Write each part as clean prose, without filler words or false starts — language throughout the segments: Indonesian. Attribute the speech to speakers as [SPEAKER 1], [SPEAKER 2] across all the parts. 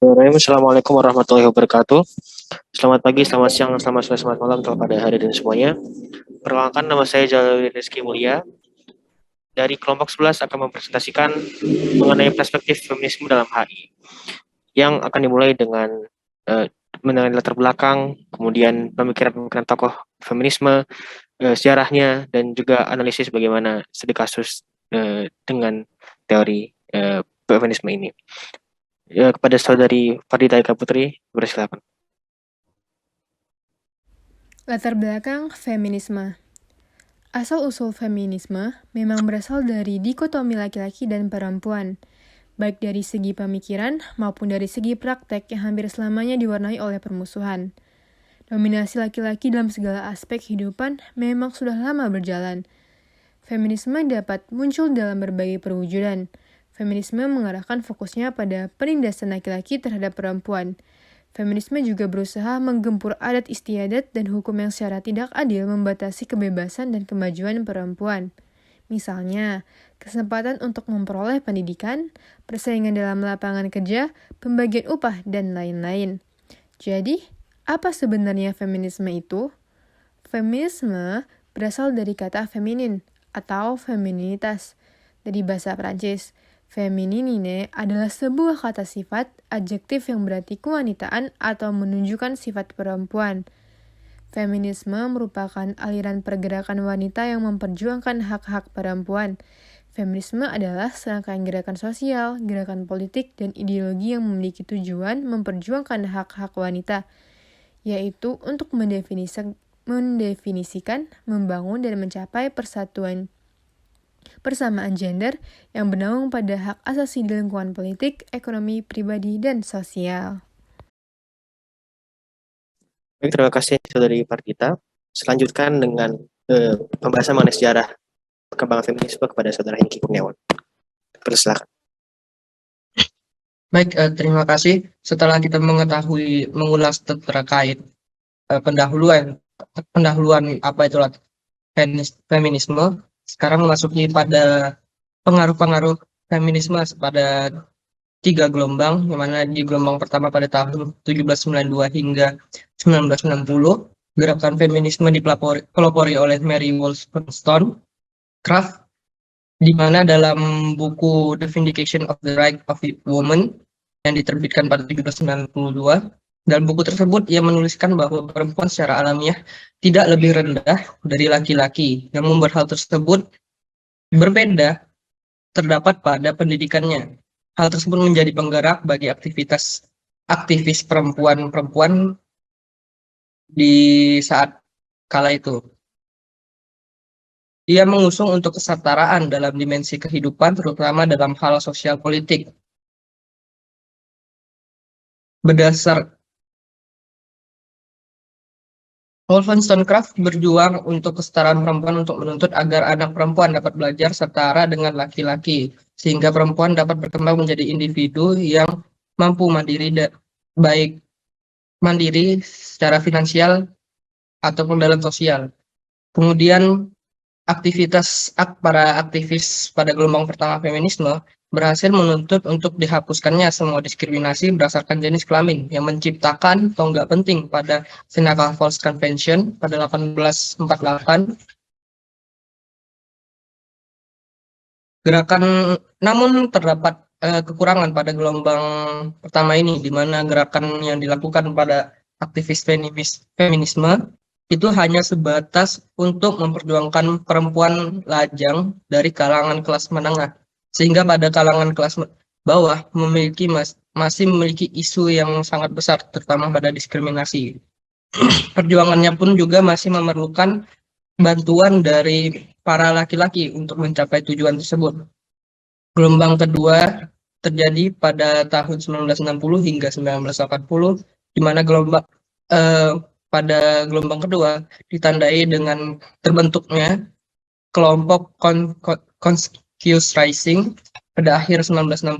[SPEAKER 1] Assalamualaikum warahmatullahi wabarakatuh. Selamat pagi, selamat siang, selamat sore, selamat malam kepada hari dan semuanya. Perkenalkan, nama saya Jalil Rizky Mulia. Dari kelompok 11 akan mempresentasikan mengenai perspektif feminisme dalam HI yang akan dimulai dengan mengenai latar belakang, kemudian pemikiran-pemikiran tokoh feminisme, sejarahnya, dan juga analisis bagaimana studi kasus dengan teori feminisme ini. Kepada saudari Fardita Eka Putri, bersilakan.
[SPEAKER 2] Latar belakang feminisme. Asal-usul feminisme memang berasal dari dikotomi laki-laki dan perempuan, baik dari segi pemikiran maupun dari segi praktek yang hampir selamanya diwarnai oleh permusuhan. Dominasi laki-laki dalam segala aspek kehidupan memang sudah lama berjalan. Feminisme dapat muncul dalam berbagai perwujudan. Feminisme mengarahkan fokusnya pada penindasan laki-laki terhadap perempuan. Feminisme juga berusaha menggempur adat istiadat dan hukum yang secara tidak adil membatasi kebebasan dan kemajuan perempuan. Misalnya, kesempatan untuk memperoleh pendidikan, persaingan dalam lapangan kerja, pembagian upah, dan lain-lain. Jadi, apa sebenarnya feminisme itu? Feminisme berasal dari kata feminin atau femininitas dari bahasa Prancis. Femininine adalah sebuah kata sifat adjektif yang berarti kewanitaan atau menunjukkan sifat perempuan. Feminisme merupakan aliran pergerakan wanita yang memperjuangkan hak-hak perempuan. Feminisme adalah serangkaian gerakan sosial, gerakan politik, dan ideologi yang memiliki tujuan memperjuangkan hak-hak wanita, yaitu untuk mendefinisikan, membangun, dan mencapai persamaan gender yang bernaung pada hak asasi di lingkungan politik, ekonomi, pribadi, dan sosial.
[SPEAKER 1] Baik, terima kasih saudari Fardita. Selanjutkan dengan pembahasan mengenai sejarah perkembangan feminisme kepada saudara Hengki Kurniawan. Persilakan.
[SPEAKER 3] Baik, terima kasih. Setelah kita mengulas terkait pendahuluan apa itu feminisme, sekarang memasuki pada pengaruh-pengaruh feminisme pada 3 gelombang, yang mana di gelombang pertama pada tahun 1792 hingga 1960, gerakan feminisme dipelopori oleh Mary Wollstonecraft, di mana dalam buku The Vindication of the Right of Woman yang diterbitkan pada 1792, dalam buku tersebut ia menuliskan bahwa perempuan secara alamiah tidak lebih rendah dari laki-laki. Namun hal tersebut berbeda terdapat pada pendidikannya. Hal tersebut menjadi penggerak bagi aktivis perempuan di saat kala itu. Ia mengusung untuk kesetaraan dalam dimensi kehidupan, terutama dalam hal sosial politik. Wollstonecraft berjuang untuk kesetaraan perempuan untuk menuntut agar anak perempuan dapat belajar setara dengan laki-laki, sehingga perempuan dapat berkembang menjadi individu yang mampu baik mandiri secara finansial ataupun dalam sosial. Kemudian para aktivis pada gelombang pertama feminisme berhasil menuntut untuk dihapuskannya semua diskriminasi berdasarkan jenis kelamin, yang menciptakan tonggak penting pada Seneca Falls Convention pada 1848. Namun terdapat kekurangan pada gelombang pertama ini, di mana gerakan yang dilakukan pada aktivis feminisme itu hanya sebatas untuk memperjuangkan perempuan lajang dari kalangan kelas menengah, sehingga pada kalangan kelas bawah masih memiliki isu yang sangat besar, terutama pada diskriminasi. Perjuangannya pun juga masih memerlukan bantuan dari para laki-laki untuk mencapai tujuan tersebut. Gelombang kedua terjadi pada tahun 1960 hingga 1980, di mana pada gelombang kedua ditandai dengan terbentuknya kelompok Conscious Rising pada akhir 1960,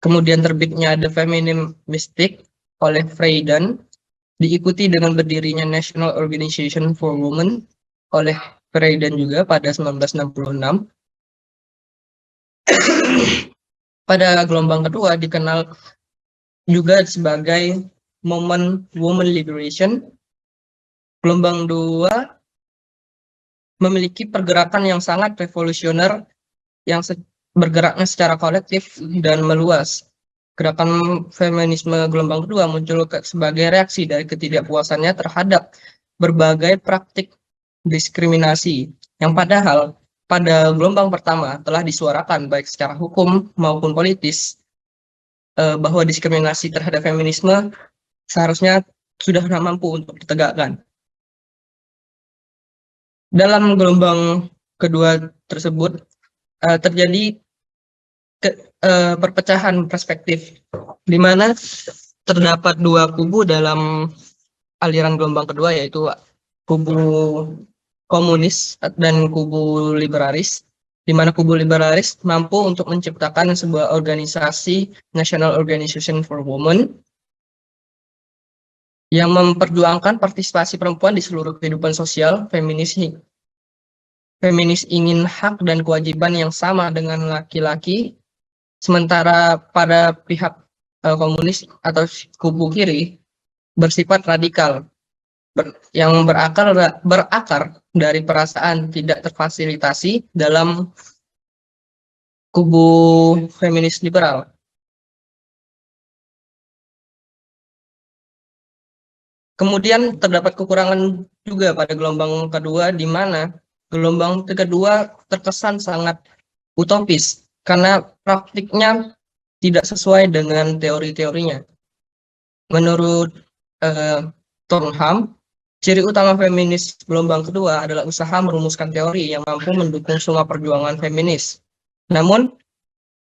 [SPEAKER 3] kemudian terbitnya The Feminine Mystic oleh Friedan, diikuti dengan berdirinya National Organization for Women oleh Friedan juga pada 1966. Pada gelombang kedua dikenal juga sebagai momen woman liberation. Gelombang 2 memiliki pergerakan yang sangat revolusioner yang bergeraknya secara kolektif dan meluas. Gerakan feminisme gelombang kedua muncul sebagai reaksi dari ketidakpuasannya terhadap berbagai praktik diskriminasi yang padahal pada gelombang pertama telah disuarakan baik secara hukum maupun politis bahwa diskriminasi terhadap feminisme seharusnya sudah mampu untuk ditegakkan. Dalam gelombang kedua tersebut terjadi perpecahan perspektif, di mana terdapat dua kubu dalam aliran gelombang kedua, yaitu kubu komunis dan kubu liberalis, di mana kubu liberalis mampu untuk menciptakan sebuah organisasi National Organization for Women yang memperjuangkan partisipasi perempuan di seluruh kehidupan sosial. Feminis ingin hak dan kewajiban yang sama dengan laki-laki, sementara pada pihak komunis atau kubu kiri bersifat radikal, yang berakar dari perasaan tidak terfasilitasi dalam kubu feminis liberal. Kemudian terdapat kekurangan juga pada gelombang kedua, di mana gelombang kedua terkesan sangat utopis karena praktiknya tidak sesuai dengan teori-teorinya. Menurut Thornham, ciri utama feminis gelombang kedua adalah usaha merumuskan teori yang mampu mendukung semua perjuangan feminis. Namun,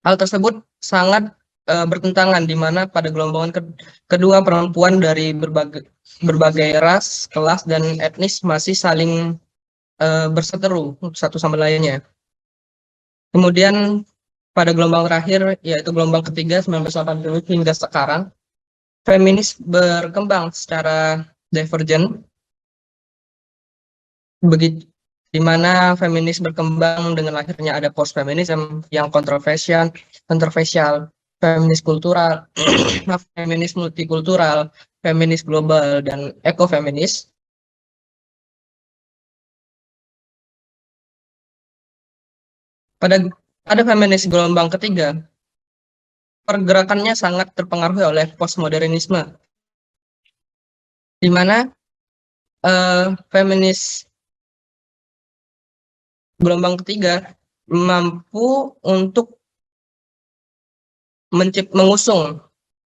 [SPEAKER 3] hal tersebut sangat bertentangan, di mana pada gelombang kedua perempuan dari berbagai ras, kelas, dan etnis masih saling berseteru satu sama lainnya. Kemudian pada gelombang terakhir, yaitu gelombang ketiga 1980 hingga sekarang, feminis berkembang secara divergen, begitu di mana feminis berkembang dengan lahirnya ada post feminism yang kontroversial, feminis kultural, feminis multikultural, feminis global, dan ekofeminis. Pada feminis gelombang ketiga, pergerakannya sangat terpengaruhi oleh postmodernisme, di mana feminis gelombang ketiga mampu untuk mengusung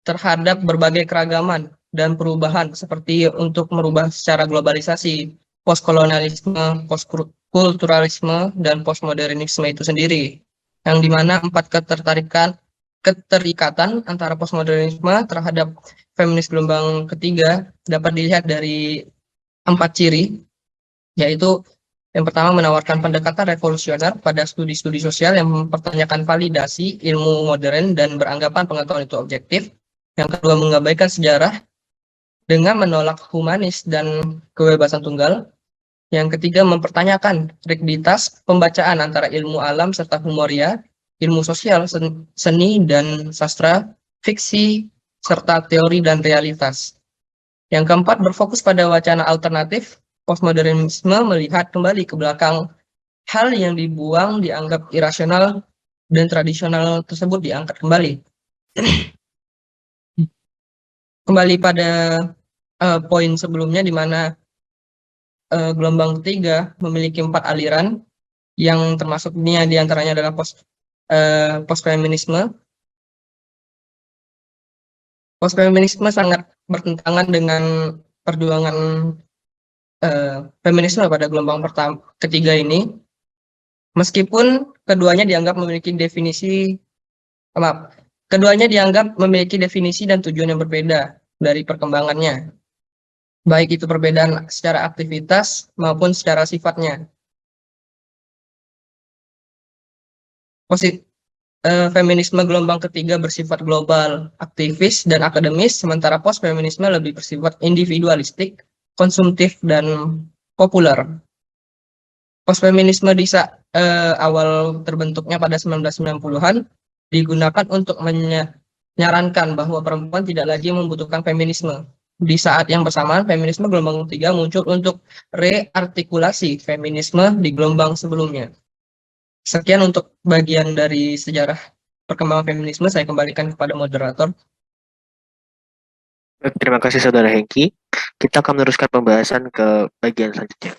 [SPEAKER 3] terhadap berbagai keragaman dan perubahan, seperti untuk merubah secara globalisasi, postkolonialisme, postkulturalisme, dan postmodernisme itu sendiri, yang dimana empat keterikatan antara postmodernisme terhadap feminis gelombang ketiga dapat dilihat dari 4 ciri, yaitu yang pertama, menawarkan pendekatan revolusioner pada studi-studi sosial yang mempertanyakan validasi ilmu modern dan beranggapan pengetahuan itu objektif. Yang kedua, mengabaikan sejarah dengan menolak humanis dan kebebasan tunggal. Yang ketiga, mempertanyakan rigiditas pembacaan antara ilmu alam serta humoria, ilmu sosial, seni dan sastra, fiksi, serta teori dan realitas. Yang keempat, berfokus pada wacana alternatif. Postmodernisme melihat kembali ke belakang hal yang dibuang, dianggap irasional, dan tradisional tersebut diangkat kembali. Kembali pada poin sebelumnya, di mana gelombang ketiga memiliki 4 aliran, yang termasuk ini diantaranya adalah postfeminisme. Postfeminisme sangat bertentangan dengan perjuangan feminisme pada gelombang ketiga ini, meskipun keduanya dianggap memiliki definisi dan tujuan yang berbeda dari perkembangannya, baik itu perbedaan secara aktivitas maupun secara sifatnya. Feminisme gelombang ketiga bersifat global, aktivis, dan akademis, sementara postfeminisme lebih bersifat individualistik, konsumtif, dan populer. Postfeminisme di awal terbentuknya pada 1990-an digunakan untuk menyarankan bahwa perempuan tidak lagi membutuhkan feminisme. Di saat yang bersamaan, feminisme gelombang ketiga muncul untuk reartikulasi feminisme di gelombang sebelumnya. Sekian untuk bagian dari sejarah perkembangan feminisme, saya kembalikan kepada moderator.
[SPEAKER 1] Baik, terima kasih Saudara Hengki. Kita akan meneruskan pembahasan ke bagian selanjutnya.